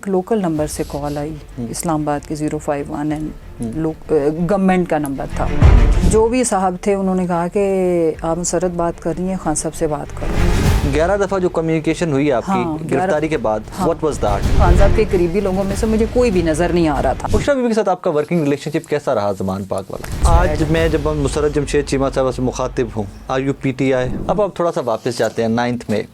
एक local number से call आई, इस्लामाबाद के 051 एंड गवर्नमेंट का नंबर था। जो भी साहब थे उन्होंने कहा कि आप मुसरत बात कर रही हैं, खान साहब से बात करो। 11 दफ़ा जो कम्युनिकेशन हुई आपकी हाँ, गिरफ्तारी के बाद, व्हाट वाज दैट? खान साहब के करीबी लोगों में से मुझे कोई भी नज़र नहीं आ रहा था। बुशरा बीबी के साथ आपका वर्किंग रिलेशनशिप कैसा रहा ज़मान पाक वाला? आज मैं जब मुसर्रत जमशेद चीमा साहब से मुखातिब हूँ, RUPTI, अब आप थोड़ा सा वापस जाते हैं 9 में।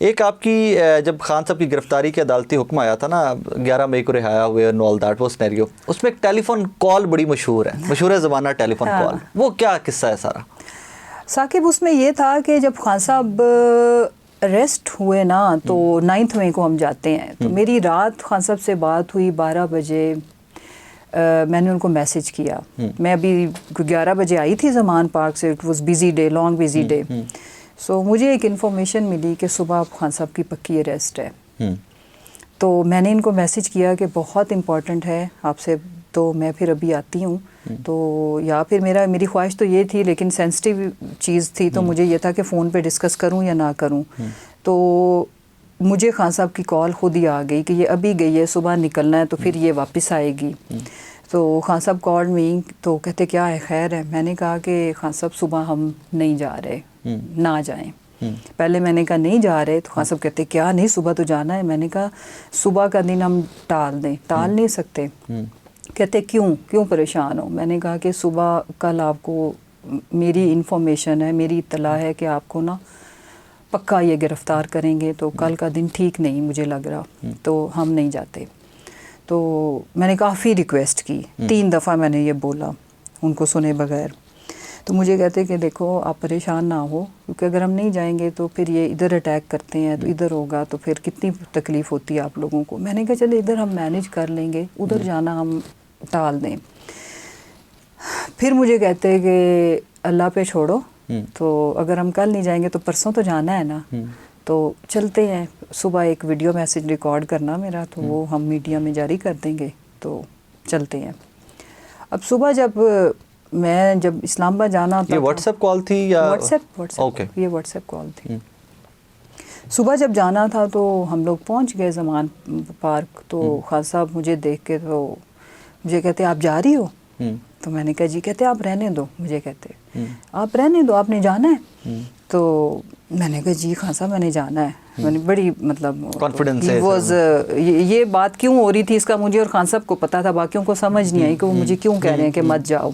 एक आपकी जब खान साहब की गिरफ्तारी के अदालती हुक्म आया था ना, 11 मई को रिहाया हुए और ऑल दैट वो सिनेरियो, उसमें एक टेलीफोन कॉल बड़ी मशहूर है ज़माना टेलीफोन कॉल, वो क्या किस्सा है सारा? साकिब, उसमें ये था कि जब खान साहब अरेस्ट हुए ना तो 9 मई को हम जाते हैं, तो मेरी रात खान साहब से बात हुई 12 बजे। मैंने उनको मैसेज किया, मैं अभी 11 बजे आई थी ज़मान पार्क से, it was busy day, long busy day. So मुझे एक इन्फॉर्मेशन मिली कि सुबह खान साहब की पक्की अरेस्ट है। तो मैंने इनको मैसेज किया कि बहुत इम्पॉर्टेंट है आपसे, तो मैं फिर अभी आती हूँ। तो या फिर मेरी ख्वाहिश तो ये थी, लेकिन सेंसिटिव चीज़ थी, तो मुझे ये था कि फ़ोन पे डिस्कस करूँ या ना करूँ। तो मुझे खान साहब की कॉल खुद ही आ गई कि ये अभी गई है, सुबह निकलना है, तो फिर ये वापस आएगी। तो खान साहब कॉल मी, तो कहते क्या है, खैर है? मैंने कहा कि खान साहब सुबह हम नहीं जा रहे, ना जाएं। पहले मैंने कहा नहीं जा रहे, तो खान साहब कहते क्या नहीं, सुबह तो जाना है। मैंने कहा सुबह का दिन हम टाल दें, टाल नहीं सकते। कहते क्यों परेशान हो? मैंने कहा कि सुबह कल आपको मेरी इन्फॉर्मेशन है, मेरी इत्तला है कि आपको ना पक्का ये गिरफ़्तार करेंगे, तो कल का दिन ठीक नहीं मुझे लग रहा, तो हम नहीं जाते। तो मैंने काफ़ी रिक्वेस्ट की, 3 दफ़ा मैंने ये बोला उनको सुने बगैर। तो मुझे कहते कि देखो आप परेशान ना हो, क्योंकि अगर हम नहीं जाएंगे तो फिर ये इधर अटैक करते हैं, तो इधर होगा तो फिर कितनी तकलीफ़ होती है आप लोगों को। मैंने कहा चले इधर हम मैनेज कर लेंगे, उधर जाना हम टाल दें। फिर मुझे कहते कि अल्लाह पे छोड़ो, तो अगर हम कल नहीं जाएंगे तो परसों तो जाना है ना, तो चलते हैं। सुबह एक वीडियो मैसेज रिकॉर्ड करना मेरा, तो वो हम मीडिया में जारी कर देंगे, तो चलते हैं। अब सुबह जब इस्लामाबाद जाना था, ये व्हाट्सएप कॉल थी या व्हाट्सएप ओके, ये व्हाट्सएप कॉल थी। सुबह जब जाना था तो हम लोग पहुंच गए ज़मान पार्क। तो खान साहब मुझे देख के तो मुझे कहते आप जा रही हो? तो मैंने कहा जी। कहते आप रहने दो, मुझे कहते आप रहने दो, आपने जाना है? तो मैंने कहा जी खान साहब मैंने जाना है। मैंने बड़ी मतलब कॉन्फिडेंस ये बात क्यों हो रही थी इसका मुझे और खान साहब को पता था, बाकियों को समझ नहीं आई कि वो मुझे क्यों कह रहे हैं कि मत जाओ।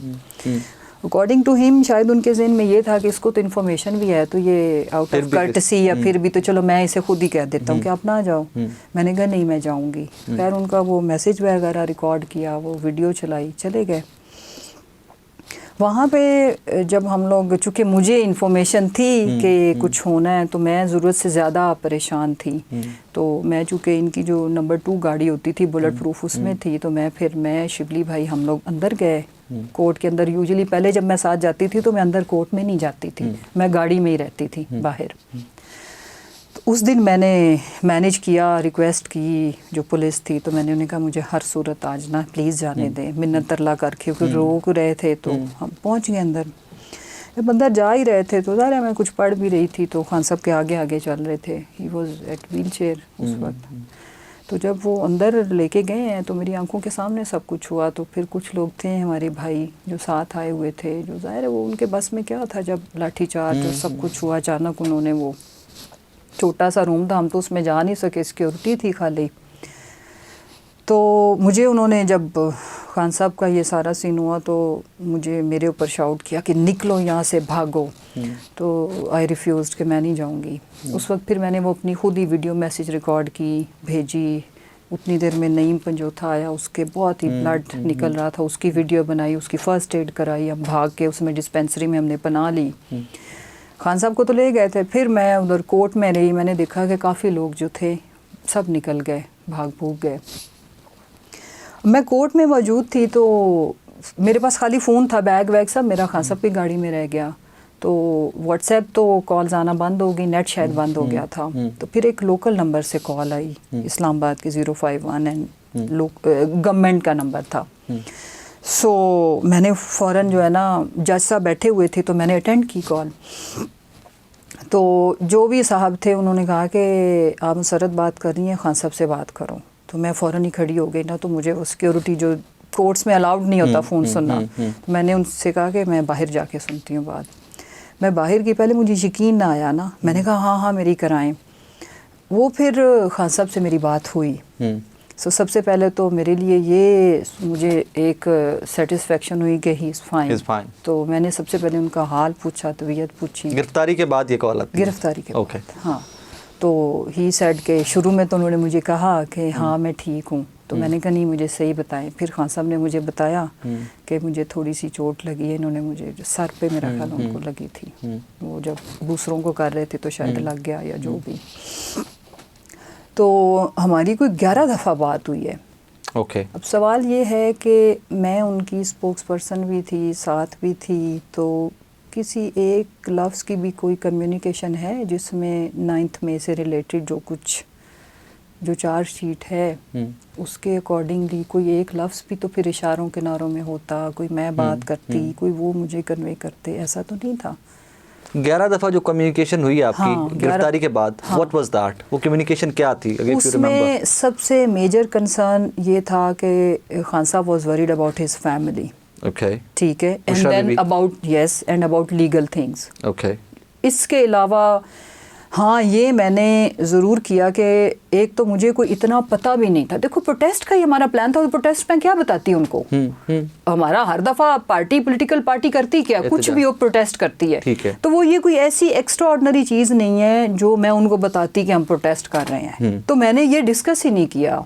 अकॉर्डिंग टू हिम शायद उनके ज़हन में ये था कि इसको तो इन्फॉर्मेशन भी है, तो ये आउट ऑफ कर्टसी या फिर भी तो चलो मैं इसे खुद ही कह देता हूँ कि आप ना जाओ। मैंने कहा नहीं मैं जाऊँगी। खैर उनका वो मैसेज वगैरह रिकॉर्ड किया, वो वीडियो चलाई, चले गए। वहाँ पे जब हम लोग, चूँकि मुझे इन्फॉर्मेशन थी कि कुछ होना है, तो मैं ज़रूरत से ज़्यादा परेशान थी। तो मैं चूँकि इनकी जो नंबर 2 गाड़ी होती थी बुलेट प्रूफ, उसमें थी, तो मैं शिबली भाई हम लोग अंदर गए कोर्ट के अंदर। यूजुअली पहले जब मैं साथ जाती थी तो मैं अंदर कोर्ट में नहीं जाती थी, मैं गाड़ी में ही रहती थी बाहर। तो उस दिन मैंने मैनेज किया, रिक्वेस्ट की जो पुलिस थी, तो मैंने उन्हें कहा मुझे हर सूरत आज ना प्लीज़ जाने दें, मिन्नत तरला करके, क्योंकि रोक रहे थे। तो हम पहुंच गए अंदर। जब अंदर जा ही रहे थे तो ज़ाहिर है मैं कुछ पढ़ भी रही थी, तो खान साहब के आगे आगे चल रहे थे। He was at wheel chair उस वक्त। तो जब वो अंदर लेके गए हैं तो मेरी आंखों के सामने सब कुछ हुआ। तो फिर कुछ लोग थे हमारे भाई जो साथ आए हुए थे, जो ज़ाहिर है वो उनके बस में क्या था, जब लाठीचार्ज और सब कुछ हुआ अचानक, उन्होंने वो छोटा सा रूम था, हम तो उसमें जा नहीं सके, सिक्योरिटी थी खाली। तो मुझे उन्होंने, जब खान साहब का ये सारा सीन हुआ, तो मुझे मेरे ऊपर शाउट किया कि निकलो यहाँ से, भागो। तो आई रिफ्यूज़ कि मैं नहीं जाऊँगी। उस वक्त फिर मैंने वो अपनी खुद ही वीडियो मैसेज रिकॉर्ड की, भेजी। उतनी देर में नईम पंजोथा आया, उसके बहुत ही ब्लड निकल रहा था, उसकी वीडियो बनाई, उसकी फ़र्स्ट एड कराई। अब भाग के उसमें डिस्पेंसरी में हमने पनाह ली। खान साहब को तो ले गए थे, फिर मैं उधर कोर्ट में रही। मैंने देखा कि काफ़ी लोग जो थे सब निकल गए, भाग भूग गए। मैं कोर्ट में मौजूद थी, तो मेरे पास खाली फ़ोन था, बैग वैग सब मेरा खान साहब की गाड़ी में रह गया। तो व्हाट्सएप तो कॉल्स आना बंद हो गई, नेट शायद बंद हो गया था। तो फिर एक लोकल नंबर से कॉल आई, इस्लामाबाद के 051 एंड गवर्नमेंट का नंबर था। सो मैंने फ़ौरन जो है ना, जज साहब बैठे हुए थे, तो मैंने अटेंड की कॉल। तो जो भी साहब थे उन्होंने कहा कि आप मुसरत बात कर रही हैं, खान साहब से बात करो। तो मैं फ़ौरन ही खड़ी हो गई ना, तो मुझे वो सिक्योरिटी जो कोर्ट्स में अलाउड नहीं होता फ़ोन सुनना, तो मैंने उनसे कहा कि मैं बाहर जाके सुनती हूँ बात। मैं बाहर की, पहले मुझे यकीन ना आया ना, मैंने कहा हाँ हाँ मेरी कराएं। वो फिर खान साहब से मेरी बात हुई। सो सबसे पहले तो मेरे लिए ये मुझे एक सेटिस्फेक्शन हुई कि ही इज़ फाइन। तो मैंने सबसे पहले उनका हाल पूछा, तबीयत पूछी। गिरफ्तारी के बाद ये कॉल आती है? गिरफ्तारी के ओके। हाँ, तो ही सेड के शुरू में तो उन्होंने मुझे कहा कि हाँ मैं ठीक हूँ, तो मैंने कहा नहीं मुझे सही बताएं। फिर खान साहब ने मुझे बताया कि मुझे थोड़ी सी चोट लगी है, इन्होंने मुझे सर पे मेरा ख्याल उनको लगी थी, वो जब दूसरों को कर रहे थे तो शायद लग गया या जो भी। तो हमारी कोई 11 दफ़ा बात हुई है। ओके। अब सवाल ये है कि मैं उनकी स्पोक्स पर्सन भी थी, साथ भी थी, तो किसी एक लफ्ज़ की भी कोई कम्युनिकेशन है जिसमें 9 मई से रिलेटेड जो कुछ जो चार्जशीट है उसके अकॉर्डिंगली कोई एक लफ्ज़ भी तो फिर इशारों किनारों में होता, कोई मैं बात करती, कोई वो मुझे कन्वे करते, ऐसा तो नहीं था। 11 दफ़ा जो कम्युनिकेशन हुई आपकी हाँ, गिरफ्तारी के बाद, व्हाट वाज दैट? वो कम्युनिकेशन क्या थी? उसमें सबसे मेजर कंसर्न ये था कि खान साहब was worried about his family. Okay. ठीक है, and then about legal things. Okay. इसके अलावा हाँ ये मैंने ज़रूर किया कि एक तो मुझे कोई इतना पता भी नहीं था। देखो प्रोटेस्ट का ही हमारा प्लान था, तो प्रोटेस्ट में क्या बताती उनको? हमारा हर दफ़ा पार्टी पॉलिटिकल पार्टी करती क्या, कुछ भी वो प्रोटेस्ट करती है। ठीक है। तो वो ये कोई ऐसी एक्स्ट्रा ऑर्डिनरी चीज़ नहीं है जो मैं उनको बताती कि हम प्रोटेस्ट कर रहे हैं। तो मैंने ये डिस्कस ही नहीं किया।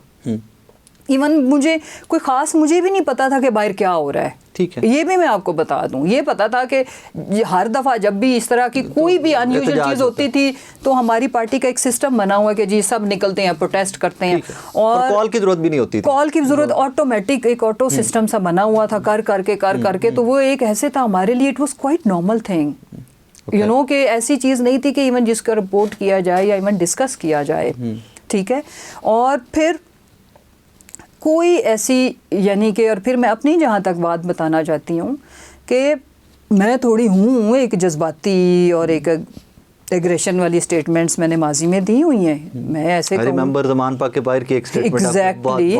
इवन मुझे कोई ख़ास मुझे भी नहीं पता था कि बाहर क्या हो रहा है। ठीक है। ये भी मैं आपको बता दूं, ये पता था कि हर दफ़ा जब भी इस तरह की कोई भी अनयूजुअल चीज़ होती थी तो हमारी पार्टी का एक सिस्टम बना हुआ है कि जी सब निकलते हैं, प्रोटेस्ट करते हैं, और कॉल की ज़रूरत भी नहीं होती थी। कॉल की ज़रूरत ऑटोमेटिक एक ऑटो सिस्टम सा बना हुआ था, कर करके तो वो एक ऐसे था हमारे लिए, it was quite normal thing, you know, कि ऐसी चीज़ नहीं थी कि इवन जिसका रिपोर्ट किया जाए या इवन डिस्कस किया जाए। ठीक है। और फिर कोई ऐसी यानी कि, और फिर मैं अपनी जहाँ तक बात बताना चाहती हूँ कि मैं थोड़ी हूँ एक जज्बाती और एक एग्रेशन वाली स्टेटमेंट्स मैंने माजी में दी हुई हैं। मैं ऐसे रिमेंबर ज़मान पाक के बाहर की एक स्टेटमेंट एग्जैक्टली।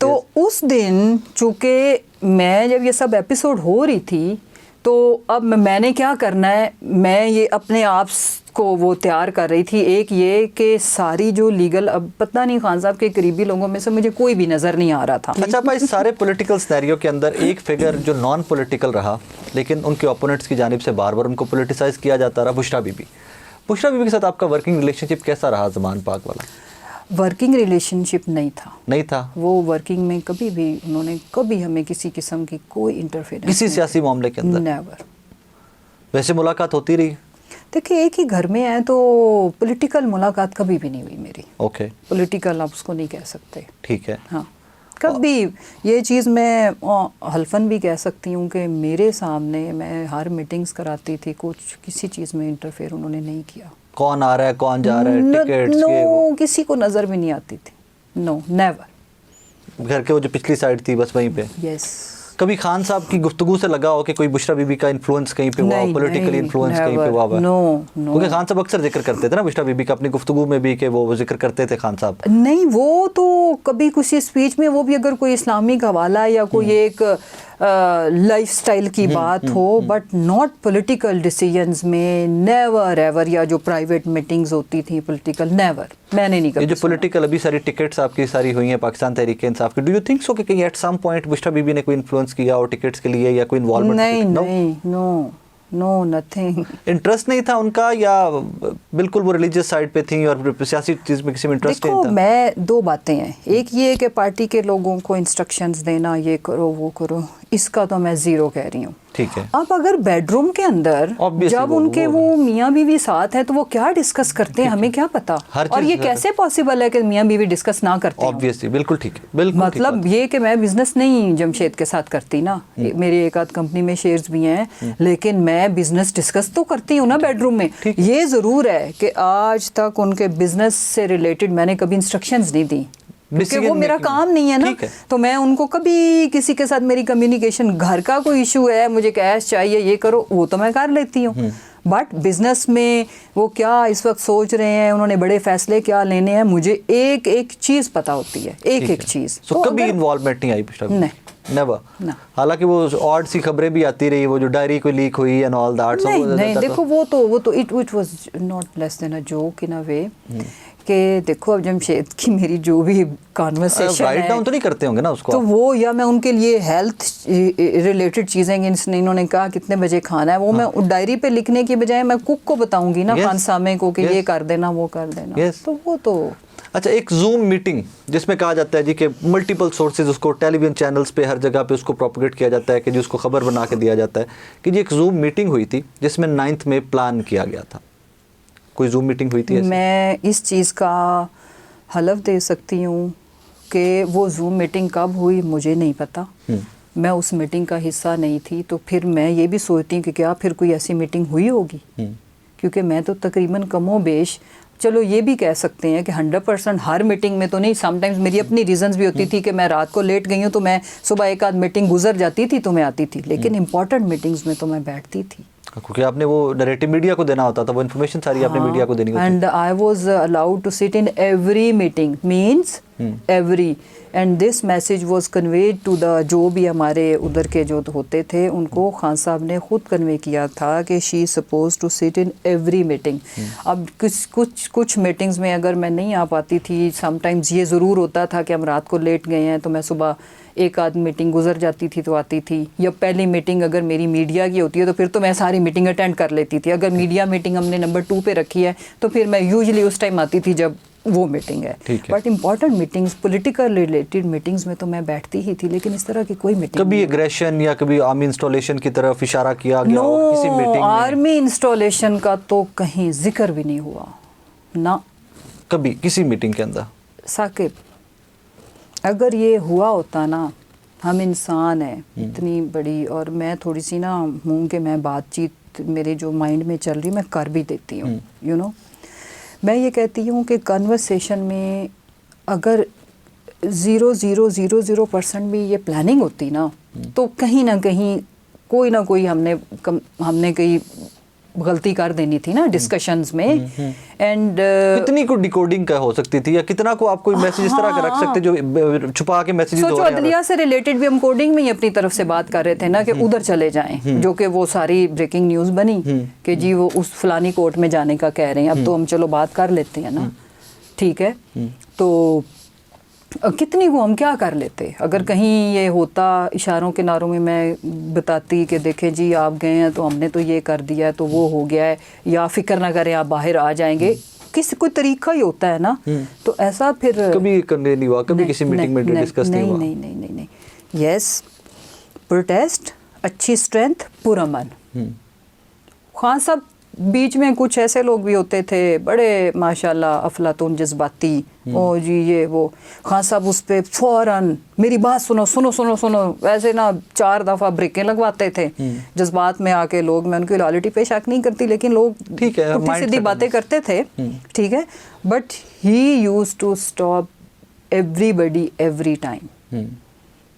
तो उस दिन चूँकि मैं जब ये सब एपिसोड हो रही थी तो अब मैंने क्या करना है, मैं ये अपने आप को वो तैयार कर रही थी। एक ये कि सारी जो लीगल, अब पता नहीं खान साहब के करीबी लोगों में से मुझे कोई भी नज़र नहीं आ रहा था। अच्छा भाई, इस सारे पॉलिटिकल सिनेरियो के अंदर एक फिगर जो नॉन पॉलिटिकल रहा लेकिन उनके ओपोनेंट्स की जानिब से बार बार उनको पॉलिटिसाइज किया जाता रहा, बुशरा बीबी। बुशरा बीबी के साथ आपका वर्किंग रिलेशनशिप कैसा रहा ज़मान पाक वाला? वर्किंग रिलेशनशिप नहीं था। वो वर्किंग में कभी भी उन्होंने कभी हमें किसी किस्म की कोई इंटरफेरेंस, किसी सियासी मामले के अंदर नेवर। वैसे मुलाकात होती रही? देखिए एक ही घर में है तो पॉलिटिकल मुलाकात कभी भी नहीं हुई मेरी। ओके। पॉलिटिकल आप उसको नहीं कह सकते। ठीक है। हाँ, कभी ये चीज़ मैं हल्फन भी कह सकती हूँ कि मेरे सामने मैं हर मीटिंग्स कराती थी, कुछ किसी चीज़ में इंटरफेयर उन्होंने नहीं किया। कौन आ रहा है, कौन जा रहा है, टिकट्स नो, किसी को नज़र भी नहीं आती थी। No, never. घर के वो जो पिछली साइड थी बस वहीं पे। यस। कभी खान साहब की गुफ्तगू से लगा हो कि कोई बुशरा बीबी का इन्फ्लुएंस कहीं पे हुआ, पॉलिटिकल इन्फ्लुएंस कहीं पे हुआ? नो, क्योंकि खान साहब अक्सर जिक्र करते थे ना बुशरा बीबी का अपनी गुफ्तगू में भी, कि वो जिक्र करते थे खान साहब। नहीं, वो तो कभी किसी स्पीच में, वो भी अगर कोई इस्लामिक हवाला या कोई एक लाइफस्टाइल की बात हो, बट नॉट पॉलिटिकल डिसीजंस में, नेवर एवर। या जो प्राइवेट मीटिंग्स होती थी पॉलिटिकल, नेवर, मैंने नहीं कभी। ये जो पॉलिटिकल अभी सारी टिकट्स आपकी सारी हुई हैं पाकिस्तान तहरीक इंसाफ की, डू यू थिंक सो कि कहीं at some point Bushra Bibi ने कोई इन्फ्लुएंस किया और टिकट्स के लिए या कोई इन्वॉल्वमेंट? नहीं, नो, नथिंग। इंटरेस्ट नहीं था उनका, या बिल्कुल वो रिलीजियस साइड पे थी और सियासी चीज़ में किसी में इंटरेस्ट नहीं था? देखो, मैं दो बातें हैं, एक ये कि पार्टी के लोगों को इंस्ट्रक्शंस देना, ये करो वो करो, इसका तो मैं ज़ीरो कह रही हूँ। ठीक है। अब अगर बेडरूम के अंदर जब उनके वो मियाँ बीवी साथ है तो वो क्या डिस्कस करते हैं हमें क्या पता, और ये कैसे पॉसिबल है कि मियाँ बीवी डिस्कस ना करते हैं? ऑब्वियसली, बिल्कुल ठीक है, बिल्कुल। मतलब ये कि मैं बिजनेस नहीं जमशेद के साथ करती ना, मेरी एक आध कंपनी में शेयर्स भी हैं, लेकिन मैं बिजनेस डिस्कस तो करती हूँ ना बेडरूम में। ये ज़रूर है कि आज तक उनके बिजनेस से रिलेटेड मैंने कभी इंस्ट्रक्शंस नहीं दी, क्योंकि वो मेरा काम नहीं है ना। तो मैं उनको कभी किसी के साथ मेरी कम्युनिकेशन, घर का कोई इशू है, मुझे कैश चाहिए, ये करो, वो तो मैं कर लेती हूँ, बट बिजनेस में वो क्या इस वक्त सोच रहे हैं, उन्होंने बड़े फैसले क्या लेने हैं, मुझे एक एक चीज़ पता होती है, एक एक चीज़। तो कभी इन्वॉल्वमेंट नहीं आई नहीं, नेवर। ना। हालांकि वो ऑड सी खबरें भी आती रही, वो जो डायरी कोई लीक हुई एंड ऑल दैट। नहीं, देखो वो तो it was not less than a joke in a way कि देखो अब जमशेद की मेरी जो भी कॉन्वर्सेशन राइट है, डाउन तो नहीं करते होंगे ना उसको तो आप? वो या मैं उनके लिए हेल्थ रिलेटेड चीज़ें, इन्होंने कहा कितने बजे खाना है, वो मैं डायरी पे लिखने की बजाय मैं कुक को बताऊंगी ना, Yes. खानसामे को कि Yes. ये कर देना वो कर देना। Yes. तो वो तो अच्छा, एक जूम मीटिंग जिसमें कहा जाता है जी कि मल्टीपल सोर्सेज, उसको टेलीविजन चैनल्स पे हर जगह पे उसको प्रोपोगेट किया जाता है कि जी उसको खबर बना के दिया जाता है कि जी एक जूम मीटिंग हुई थी जिसमें 9th में प्लान किया गया था। कोई जूम मीटिंग हुई थी ऐसी? मैं इस चीज़ का हलफ दे सकती हूँ कि वो जूम मीटिंग कब हुई मुझे नहीं पता, मैं उस मीटिंग का हिस्सा नहीं थी। तो फिर मैं ये भी सोचती हूँ कि क्या फिर कोई ऐसी मीटिंग हुई होगी, क्योंकि मैं तो तकरीबन कमोबेश, चलो ये भी कह सकते हैं कि 100% हर मीटिंग में तो नहीं, समटाइम्स मेरी अपनी रीजंस भी होती थी कि मैं रात को लेट गई हूँ तो मैं सुबह एक आध मीटिंग गुजर जाती थी तो मैं आती थी, लेकिन इंपॉर्टेंट मीटिंग्स में तो मैं बैठती थी। क्योंकि आपने वो नैरेटिव मीडिया को देना होता था, वो इन्फॉर्मेशन सारी आपने मीडिया को देनी होती and I was allowed to sit in every meeting, means every, and this message was conveyed to the, जो भी हमारे उधर के जो होते थे उनको खान साहब ने खुद कन्वे किया था कि she is suppose to sit in every meeting. अब कुछ मीटिंग्स में अगर मैं नहीं आ पाती थी, समटाइम्स ये ज़रूर होता था कि हम रात को लेट गए हैं तो मैं सुबह एक आध मीटिंग गुजर जाती थी तो आती थी, या पहली मीटिंग अगर मेरी मीडिया की होती है तो फिर तो मैं सारी मीटिंग अटेंड कर लेती थी। अगर मीडिया मीटिंग हमने नंबर 2 पे रखी है तो फिर मैं यूजुअली उस टाइम आती थी जब वो मीटिंग है। But important meetings, political related meetings में तो मैं बैठती ही थी, लेकिन इस तरह की कोई मीटिंग कभी एग्रेशन या कभी आर्मी इंस्टॉलेशन की तरफ इशारा किया गया हो किसी मीटिंग में? आर्मी इंस्टॉलेशन का तो कहीं जिक्र भी नहीं हुआ ना कभी किसी मीटिंग के अंदर। साकिब, अगर ये हुआ होता ना, हम इंसान हैं इतनी बड़ी, और मैं थोड़ी सी ना हूँ कि मैं बातचीत मेरे जो माइंड में चल रही मैं कर भी देती हूँ, यू नो। मैं ये कहती हूँ कि कन्वर्सेशन में अगर 0.000% भी ये प्लानिंग होती ना, तो कहीं ना कहीं कोई ना कोई हमने कहीं गलती कर देनी थी ना डिस्कशंस में। एंड कितनी को डिकोडिंग का हो सकती थी, या कितना को आप कोई मैसेज इस तरह का रख सकते जो छुपा के मैसेजेस हो रहे हैं? सोचो, अदलिया से रिलेटेड भी हम कोडिंग में ही अपनी तरफ से बात कर रहे थे ना कि उधर चले जाएं, जो कि वो सारी ब्रेकिंग न्यूज़ बनी कि जी वो उस फलानी कोर्ट में जाने का कह रहे हैं। अब तो हम चलो बात कर लेते हैं ना, ठीक है, तो कितनी वो हम क्या कर लेते। अगर कहीं ये होता इशारों के नारों में मैं बताती कि देखें जी आप गए हैं तो हमने तो ये कर दिया है तो वो हो गया है, या फिक्र ना करें आप बाहर आ जाएंगे, किसी कोई तरीका ही होता है ना। तो ऐसा फिर कभी करने नहीं हुआ, कभी किसी मीटिंग में डिस्कस नहीं हुआ? नहीं। यस, प्रोटेस्ट, अच्छी स्ट्रेंथ, पूरा मन। खान साहब बीच में कुछ ऐसे लोग भी होते थे बड़े माशाल्लाह अफलातून जज्बाती, ओ जी ये वो, खान साहब उस पे फौरन मेरी बात सुनो सुनो सुनो सुनो ऐसे ना 4 दफ़ा ब्रेकें लगवाते थे जज्बात में आके लोग। मैं उनकी लॉयल्टी पे शक नहीं करती, लेकिन लोग ठीक है उल्टी सीधी बातें करते थे, ठीक है, but he used to stop everybody every time,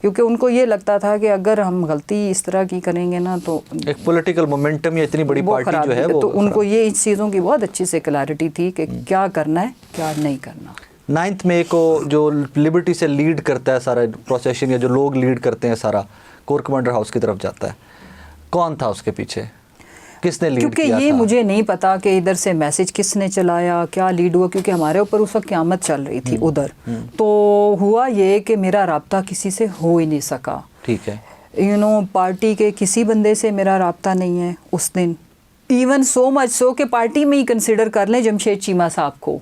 क्योंकि उनको ये लगता था कि अगर हम गलती इस तरह की करेंगे ना तो एक पॉलिटिकल मोमेंटम या इतनी बड़ी पार्टी जो है वो, तो उनको ये इस चीज़ों की बहुत अच्छी से क्लैरिटी थी कि क्या करना है क्या नहीं करना। 9th मई को जो लिबर्टी से लीड करता है सारा प्रोसेशन, या जो लोग लीड करते हैं सारा, कोर कमांडर हाउस की तरफ जाता है, कौन था उसके पीछे, किसने लीड क्योंकि किया ये था? मुझे नहीं पता कि इधर से मैसेज किसने चलाया, क्या लीड हुआ, क्योंकि हमारे ऊपर उस वक्त क़यामत चल रही थी उधर। तो हुआ ये कि मेरा राब्ता किसी से हो ही नहीं सका, ठीक है, यू नो, पार्टी के किसी बंदे से मेरा राब्ता नहीं है उस दिन, इवन सो मच सो कि पार्टी में ही कंसिडर कर लें जमशेद चीमा साहब को,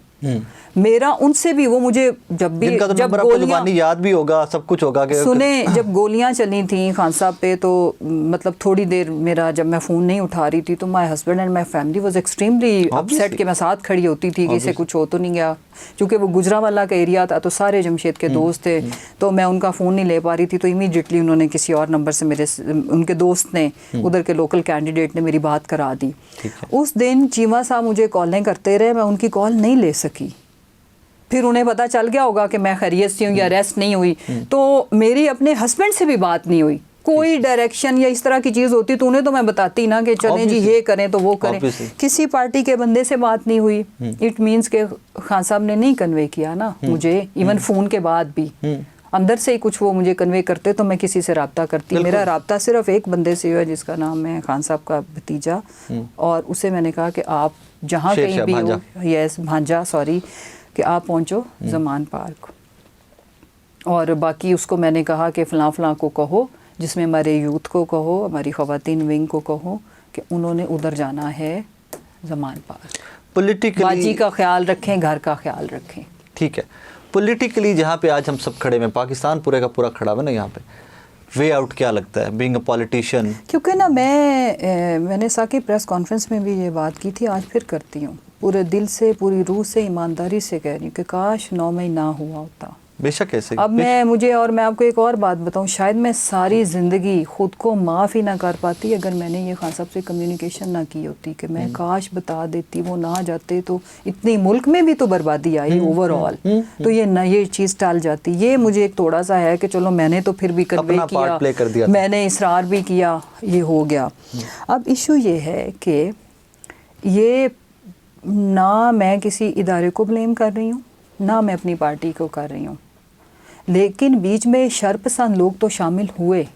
मेरा उनसे भी वो मुझे जब भी तो जब गोलियां याद भी होगा, सब कुछ होगा कि सुने, जब गोलियां चली थी खान साहब पे तो मतलब थोड़ी देर मेरा जब मैं फ़ोन नहीं उठा रही थी तो my husband and my family was extremely upset कि मैं साथ खड़ी होती थी कि इसे कुछ हो तो नहीं गया, क्योंकि वो गुजरांवाला का एरिया था तो सारे जमशेद के दोस्त थे, तो मैं उनका फ़ोन नहीं ले पा रही थी। तो इमीडिएटली उन्होंने किसी और नंबर से उनके दोस्त ने, उधर के लोकल कैंडिडेट ने मेरी बात करा दी। उस दिन चीमा साहब मुझे कॉलें करते रहे, मैं उनकी कॉल नहीं ले सकी। फिर उन्हें पता चल गया होगा कि मैं खैरियत से हूँ या अरेस्ट नहीं हुई, तो मेरी अपने हस्बैंड से भी बात नहीं हुई कोई डायरेक्शन या इस तरह की चीज़ होती तो उन्हें तो मैं बताती ना कि चलें जी ये करें तो वो करें। Obviously. किसी पार्टी के बंदे से बात नहीं हुई, इट मीन्स के खान साहब ने नहीं कन्वे किया ना मुझे, इवन फ़ोन के बाद भी अंदर से ही कुछ वो मुझे कन्वे करते तो मैं किसी से रब्ता करती। मेरा रब्ता सिर्फ एक बंदे से हुआ जिसका नाम है खान साहब का भतीजा, और उसे मैंने कहा कि आप जहाँ कहीं भी हो, यस भांजा सॉरी, कि आप पहुँचो ज़मान पार्क, और बाकी उसको मैंने कहा कि फ़लाँ फ़लाँ को कहो, जिसमें हमारे यूथ को कहो, हमारी ख़वातीन विंग को कहो कि उन्होंने उधर जाना है ज़मान पार्क। पॉलिटिकली बाजी का ख्याल रखें, घर का ख्याल रखें। ठीक है, पॉलिटिकली जहाँ पे आज हम सब खड़े हैं, पाकिस्तान पूरे का पूरा खड़ा हुआ ना, यहाँ पे वे आउट क्या लगता है बीइंग अ पॉलिटिशियन? क्योंकि ना मैंने साकी प्रेस कॉन्फ्रेंस में भी ये बात की थी, आज फिर करती हूँ, पूरे दिल से पूरी रूह से ईमानदारी से कह रही हूँ कि काश 9 मई ना हुआ होता। बेशक ऐसे अब मैं आपको एक और बात बताऊं, शायद मैं सारी ज़िंदगी खुद को माफ़ ही ना कर पाती अगर मैंने ये खान साहब से कम्युनिकेशन ना की होती, कि मैं काश बता देती, वो ना जाते तो इतनी मुल्क में भी तो बर्बादी आई ओवरऑल, तो ये चीज़ टाल जाती। ये मुझे एक थोड़ा सा है कि चलो मैंने तो फिर भी कन्वे किया, मैंने इसरार भी किया, ये हो गया। अब इशू ये है कि ये ना मैं किसी इदारे को ब्लेम कर रही हूँ, ना मैं अपनी पार्टी को कर रही हूँ, लेकिन बीच में शरपसंद लोग तो शामिल हुए।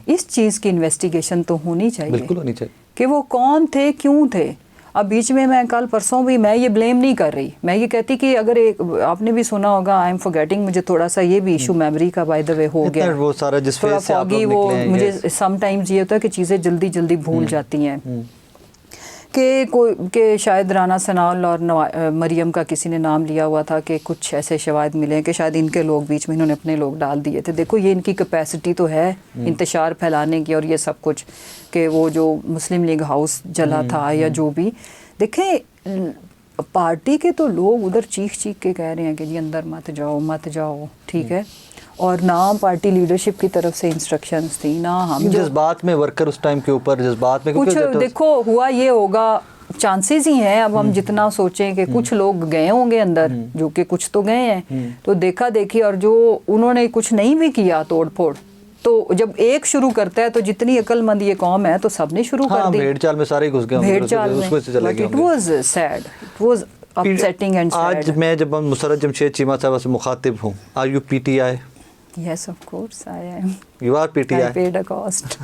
इस चीज़ की इन्वेस्टिगेशन तो होनी चाहिए, बिल्कुल होनी चाहिए कि वो कौन थे, क्यों थे। अब बीच में मैं कल परसों भी मैं ये ब्लेम नहीं कर रही, मैं ये कहती कि अगर आपने भी सुना होगा, आई एम फॉरगेटिंग, मुझे थोड़ा सा ये भी इशू मेमोरी का बाय द वे हो गया, वो सारा जिस थोड़ा से आप लोग वो निकले हैं, मुझे समटाइम्स ये होता है कि चीज़ें जल्दी जल्दी भूल जाती हैं, कि शायद राना सनाउल और मरियम का किसी ने नाम लिया हुआ था कि कुछ ऐसे शवाहिद मिले हैं कि शायद इनके लोग बीच में इन्होंने अपने लोग डाल दिए थे। देखो ये इनकी कैपेसिटी तो है इंतशार फैलाने की और ये सब कुछ, कि वो जो मुस्लिम लीग हाउस जला था या जो भी, देखें पार्टी के तो लोग उधर चीख चीख के कह रहे हैं कि जी अंदर मत जाओ, ठीक है, और ना पार्टी लीडरशिप की तरफ से इंस्ट्रक्शंस थी, ना हम जज्बात में वर्कर उस टाइम के ऊपर जज्बात में कुछ देखो हुआ ये होगा, चांसेस ही हैं। अब हम जितना सोचें कि कुछ लोग गए होंगे अंदर, जो कि कुछ तो गए हैं, तो देखा देखी, और जो उन्होंने कुछ नहीं भी किया तोड़ फोड़, तो जब एक शुरू करता है तो जितनी अक्लमंद ये कौम है तो सबने शुरू कर दी। भेड़ चाल में सारे घुस गए, भेड़ चाल में, but it was sad, it was upsetting and sad. आज मैं जब मुसर्रत जमशेद चीमा साहब से मुखातिब हूँ, are you PTI? Yes, of course I am. You are PTI. I paid a cost.